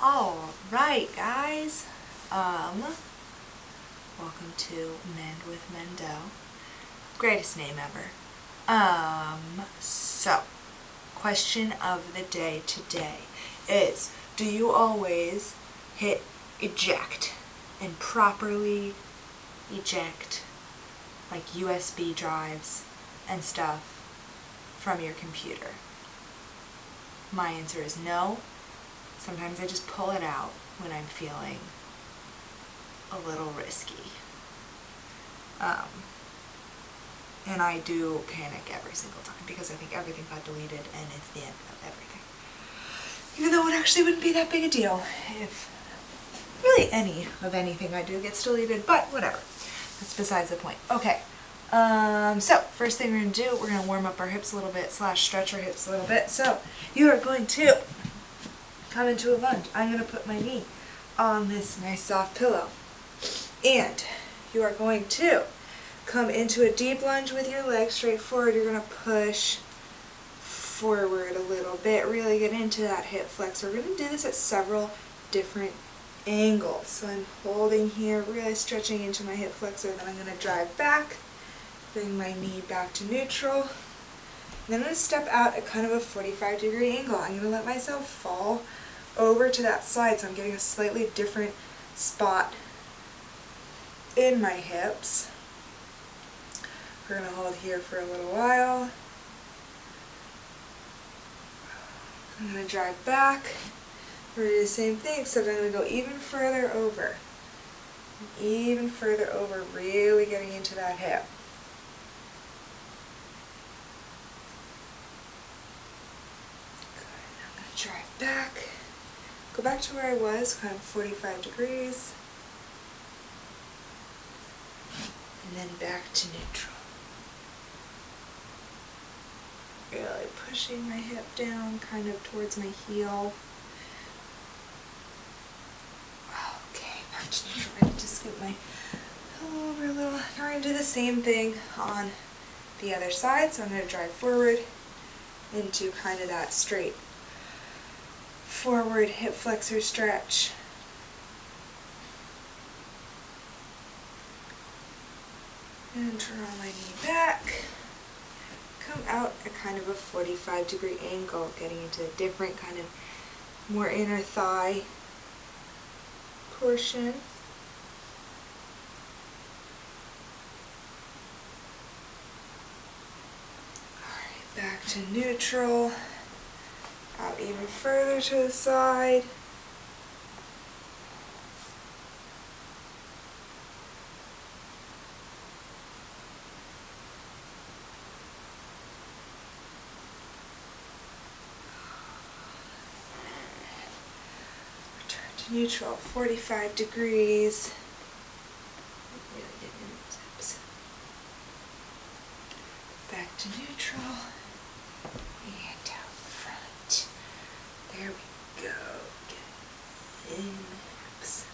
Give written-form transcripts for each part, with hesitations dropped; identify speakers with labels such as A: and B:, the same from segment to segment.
A: Alright guys, welcome to Mend with Mendel. Greatest name ever. So, question of the day today is, do you always hit eject and properly eject like USB drives and stuff from your computer? My answer is no. Sometimes I just pull it out when I'm feeling a little risky. And I do panic every single time because I think everything got deleted and it's the end of everything. Even though it actually wouldn't be that big a deal if really any of anything I do gets deleted, but whatever. That's besides the point. Okay. So first thing we're going to do, we're going to warm up our hips a little bit, / stretch our hips a little bit. So you are going to come into a lunge. I'm going to put my knee on this nice soft pillow. And you are going to come into a deep lunge with your legs straight forward. You're going to push forward a little bit, really get into that hip flex. We're going to do this at several different angles. So I'm holding here, really stretching into my hip flexor, then I'm going to drive back, bring my knee back to neutral. Then I'm going to step out at kind of a 45-degree angle. I'm going to let myself fall over to that side, so I'm getting a slightly different spot in my hips. We're going to hold here for a little while. I'm going to drive back. We're going to do the same thing, except I'm going to go even further over. Even further over, really getting into that hip. Good. I'm going to drive back. Go back to where I was, kind of 45 degrees. And then back to neutral. Really pushing my hip down, kind of towards my heel. Okay, back to neutral. I need to scoot my pillow over a little. Now we're going to do the same thing on the other side. So I'm going to drive forward into kind of that straight forward hip flexor stretch. And turn my knee back. Come out at kind of a 45-degree angle, getting into a different kind of more inner thigh portion. Alright, back to neutral. Out even further to the side. Return to neutral, 45 degrees. Really get in those hips. Back to neutral. And down the front. There we go. Get in the hips.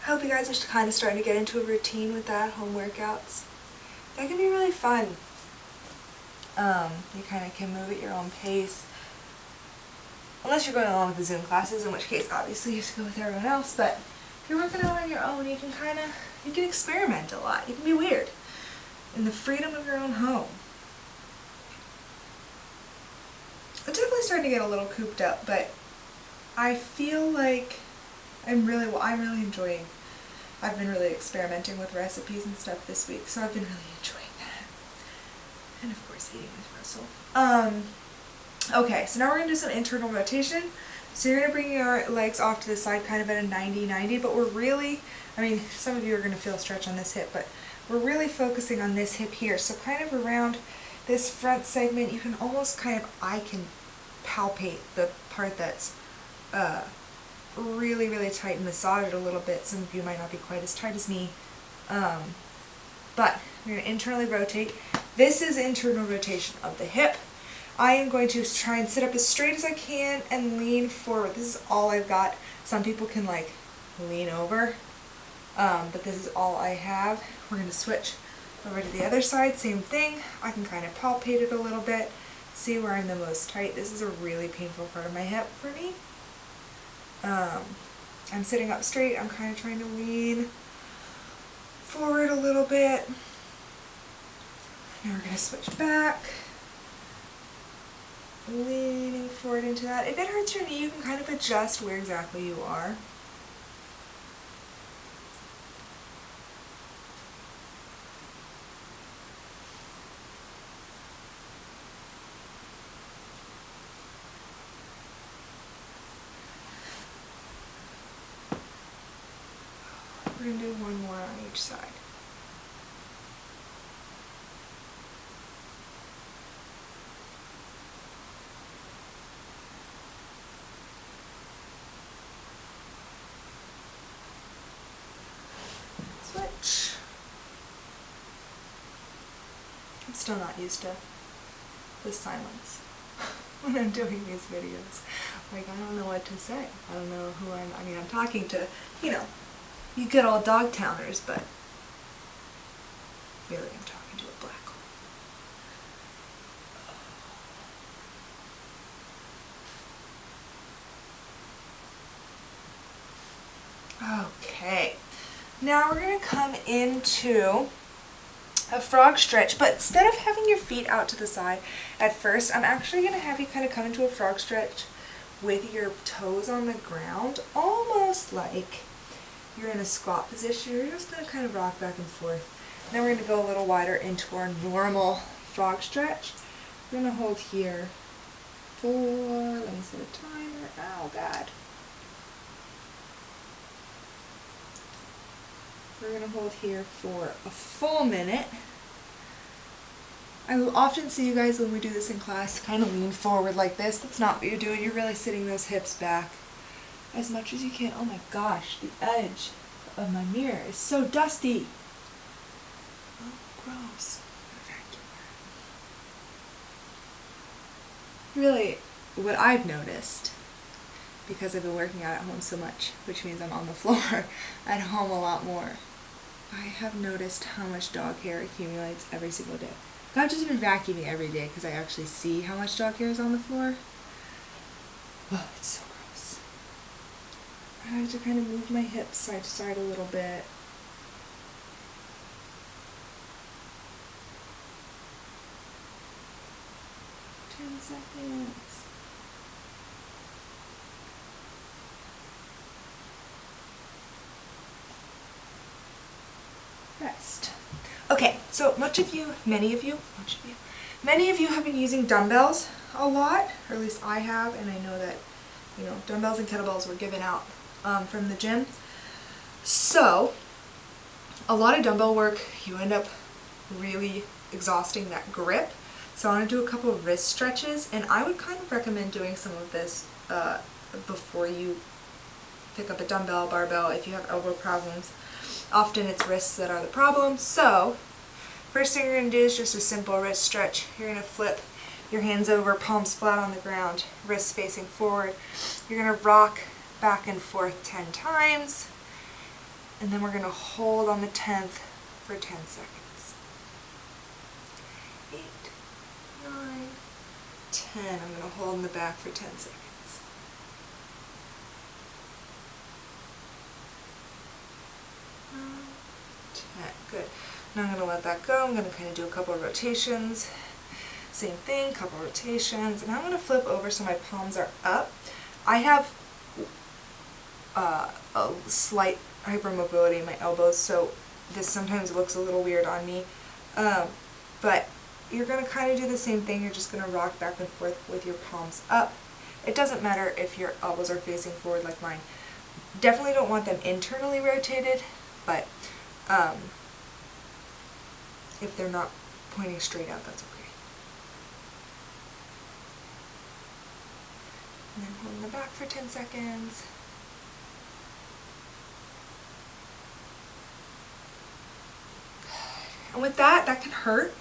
A: I hope you guys are kind of starting to get into a routine with that, home workouts. That can be really fun. You kind of can move at your own pace. Unless you're going along with the Zoom classes, in which case obviously you have to go with everyone else, but if you're working out on your own, you can experiment a lot. You can be weird in the freedom of your own home. I'm definitely starting to get a little cooped up, but I feel like I'm really enjoying. I've been really experimenting with recipes and stuff this week, so I've been really enjoying that. And of course eating with Russell. Okay, so now we're going to do some internal rotation. So you're going to bring your legs off to the side kind of at a 90-90, but we're really, some of you are going to feel a stretch on this hip, but we're really focusing on this hip here. So kind of around this front segment, you can almost I can palpate the part that's really, really tight and massage it a little bit. Some of you might not be quite as tight as me. But we're going to internally rotate. This is internal rotation of the hip. I am going to try and sit up as straight as I can and lean forward. This is all I've got. Some people can lean over, but this is all I have. We're going to switch over to the other side, same thing. I can kind of palpate it a little bit, see where I'm the most tight. This is a really painful part of my hip for me. I'm sitting up straight. I'm kind of trying to lean forward a little bit. Now we're going to switch back. Leaning forward into that. If it hurts your knee, you can kind of adjust where exactly you are. We're going to do one more on each side. Switch. I'm still not used to the silence when I'm doing these videos. Like, I don't know what to say. I don't know who I mean, I'm talking to, you know, you good old dog towners, but really I'm talking to a black hole. Okay, now we're going to come into a frog stretch, but instead of having your feet out to the side at first, I'm actually going to have you kind of come into a frog stretch with your toes on the ground, almost like you're in a squat position. You're just going to kind of rock back and forth. Then we're going to go a little wider into our normal frog stretch. We're going to hold here for, let me set a timer, oh god. We're going to hold here for a full minute. I will often see you guys when we do this in class kind of lean forward like this. That's not what you're doing. You're really sitting those hips back as much as you can. Oh my gosh, the edge of my mirror is so dusty. Oh, gross. Really, what I've noticed, because I've been working out at home so much, which means I'm on the floor at home a lot more, I have noticed how much dog hair accumulates every single day. I've just been vacuuming every day because I actually see how much dog hair is on the floor. Oh, it's so gross. I have to kind of move my hips side to side a little bit. Seconds. Rest. Okay, so many of you have been using dumbbells a lot, or at least I have, and I know that, you know, dumbbells and kettlebells were given out from the gym. So, a lot of dumbbell work, you end up really exhausting that grip. So I want to do a couple of wrist stretches, and I would kind of recommend doing some of this before you pick up a dumbbell, barbell, if you have elbow problems. Often it's wrists that are the problem. So first thing you're going to do is just a simple wrist stretch. You're going to flip your hands over, palms flat on the ground, wrists facing forward. You're going to rock back and forth 10 times, and then we're going to hold on the 10th for 10 seconds. 8, 9, 10. I'm going to hold in the back for 10 seconds. 10. Good. Now I'm going to let that go. I'm going to kind of do a couple of rotations. Same thing, couple rotations. And I'm going to flip over so my palms are up. I have a slight hypermobility in my elbows, so this sometimes looks a little weird on me. But you're going to kind of do the same thing. You're just going to rock back and forth with your palms up. It doesn't matter if your elbows are facing forward like mine. Definitely don't want them internally rotated, but if they're not pointing straight out, that's okay. And then hold in the back for 10 seconds. And with that can hurt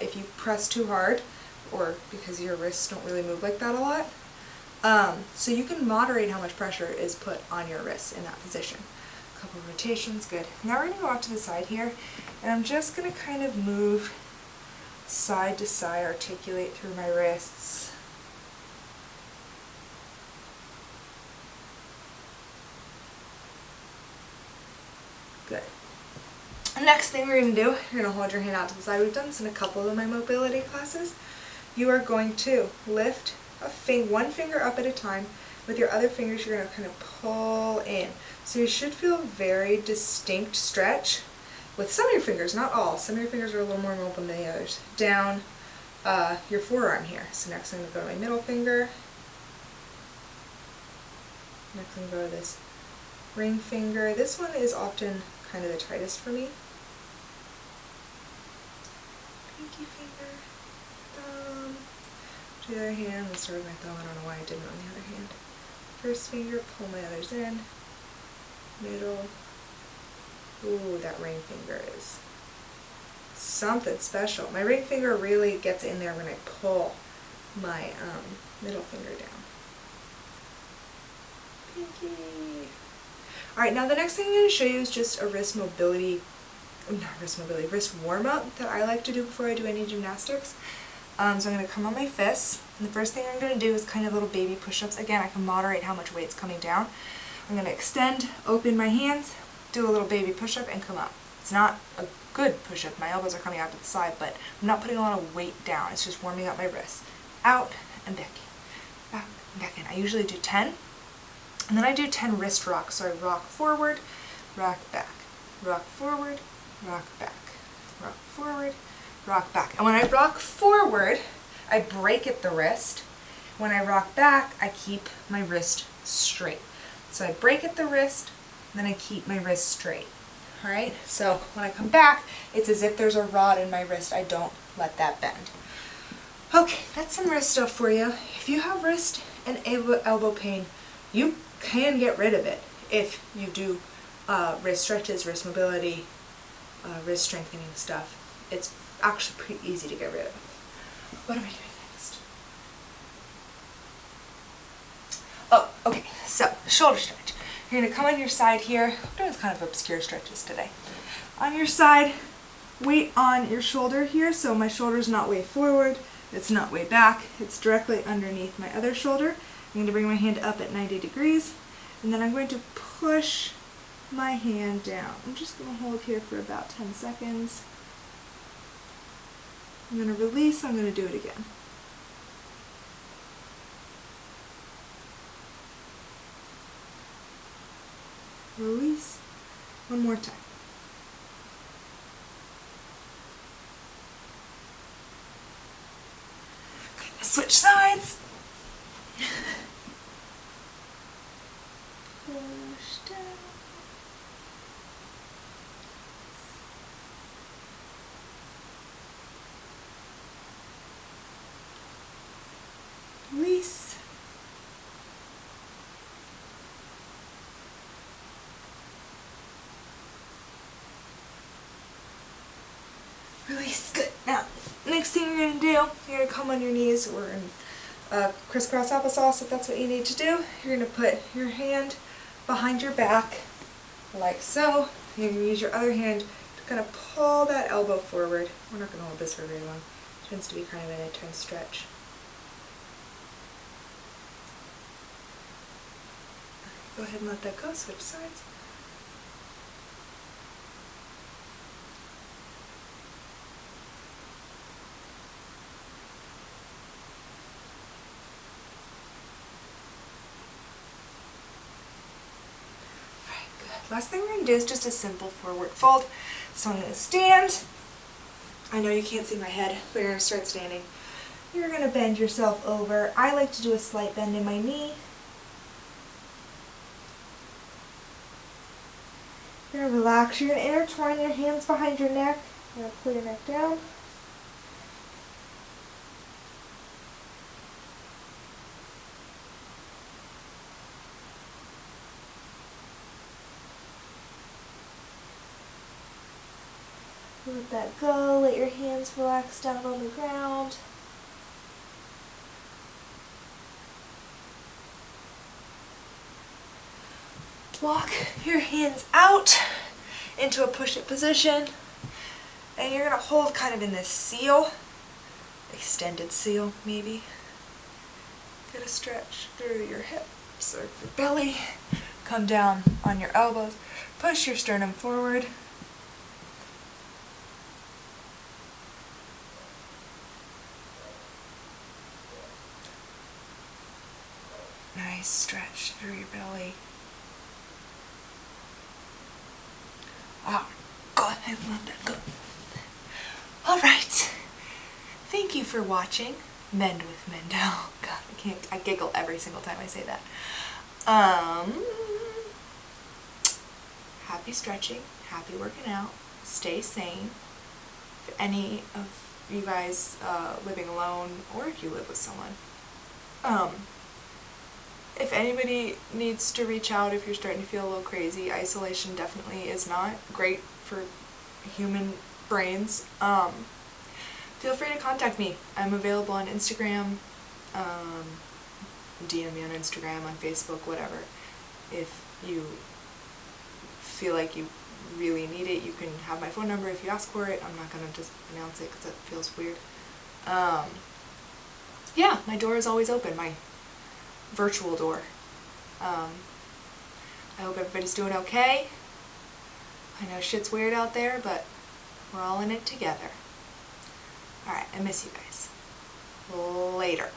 A: if you press too hard, or because your wrists don't really move like that a lot. So you can moderate how much pressure is put on your wrists in that position. A couple of rotations, good. Now we're going to go off to the side here, and I'm just going to kind of move side to side, articulate through my wrists. Good. The next thing we're going to do, you're going to hold your hand out to the side. We've done this in a couple of my mobility classes. You are going to lift one finger up at a time. With your other fingers, you're going to kind of pull in. So you should feel a very distinct stretch with some of your fingers, not all. Some of your fingers are a little more mobile than the others. Down your forearm here. So next I'm going to go to my middle finger. Next I'm going to go to this ring finger. This one is often kind of the tightest for me. Pinky finger, thumb. To the other hand, let's start with my thumb. I don't know why I didn't on the other hand. First finger, pull my others in. Middle. Ooh, that ring finger is something special. My ring finger really gets in there when I pull my middle finger down. Pinky. Alright, now the next thing I'm going to show you is just a wrist warm-up that I like to do before I do any gymnastics. So I'm going to come on my fists, and the first thing I'm going to do is kind of little baby push-ups. Again, I can moderate how much weight's coming down. I'm going to extend, open my hands, do a little baby push-up, and come up. It's not a good push-up. My elbows are coming out to the side, but I'm not putting a lot of weight down. It's just warming up my wrists. Out and back in. Back and back in. I usually do 10. And then I do 10 wrist rocks. So I rock forward, rock back, rock forward, rock back, rock forward, rock back. And when I rock forward, I break at the wrist. When I rock back, I keep my wrist straight. So I break at the wrist, then I keep my wrist straight. Alright, so when I come back, it's as if there's a rod in my wrist. I don't let that bend. Okay, that's some wrist stuff for you. If you have wrist and elbow pain, you can get rid of it if you do wrist stretches, wrist mobility, wrist strengthening stuff. It's actually pretty easy to get rid of. What am I doing next? Oh, okay, so shoulder stretch. You're going to come on your side here. I'm doing kind of obscure stretches today. On your side, weight on your shoulder here, so my shoulder's not way forward, it's not way back, it's directly underneath my other shoulder. I'm going to bring my hand up at 90 degrees, and then I'm going to push my hand down. I'm just going to hold here for about 10 seconds. I'm going to release, I'm going to do it again. Release. One more time. Switch sides. Push down. Release. Release. Good. Now, next thing you're going to do, you're going to come on your knees or in crisscross applesauce if that's what you need to do. You're going to put your hand behind your back like so. You're going to use your other hand to kind of pull that elbow forward. We're not going to hold this for very long. It tends to be kind of an intense stretch. Go ahead and let that go. Switch sides. Last thing we're going to do is just a simple forward fold. So I'm going to stand. I know you can't see my head, but you're going to start standing. You're going to bend yourself over. I like to do a slight bend in my knee. You're going to relax. You're going to intertwine your hands behind your neck. You're going to pull your neck down. Let that go, let your hands relax down on the ground. Walk your hands out into a push-up position, and you're going to hold kind of in this seal, extended seal maybe. Get a stretch through your hips or your belly. Come down on your elbows. Push your sternum forward. Nice stretch through your belly. Ah, God, I love that. Good. All right. Thank you for watching Mend with Mendel. God, I giggle every single time I say that. Happy stretching, happy working out, stay sane. If any of you guys living alone, or if you live with someone, if anybody needs to reach out if you're starting to feel a little crazy, isolation definitely is not great for human brains. Feel free to contact me. I'm available on Instagram, DM me on Instagram, on Facebook, whatever. If you feel like you really need it, you can have my phone number if you ask for it. I'm not going to just announce it because that feels weird. Yeah, my door is always open, my virtual door. I hope everybody's doing okay. I know shit's weird out there, but we're all in it together. Alright, I miss you guys. Later.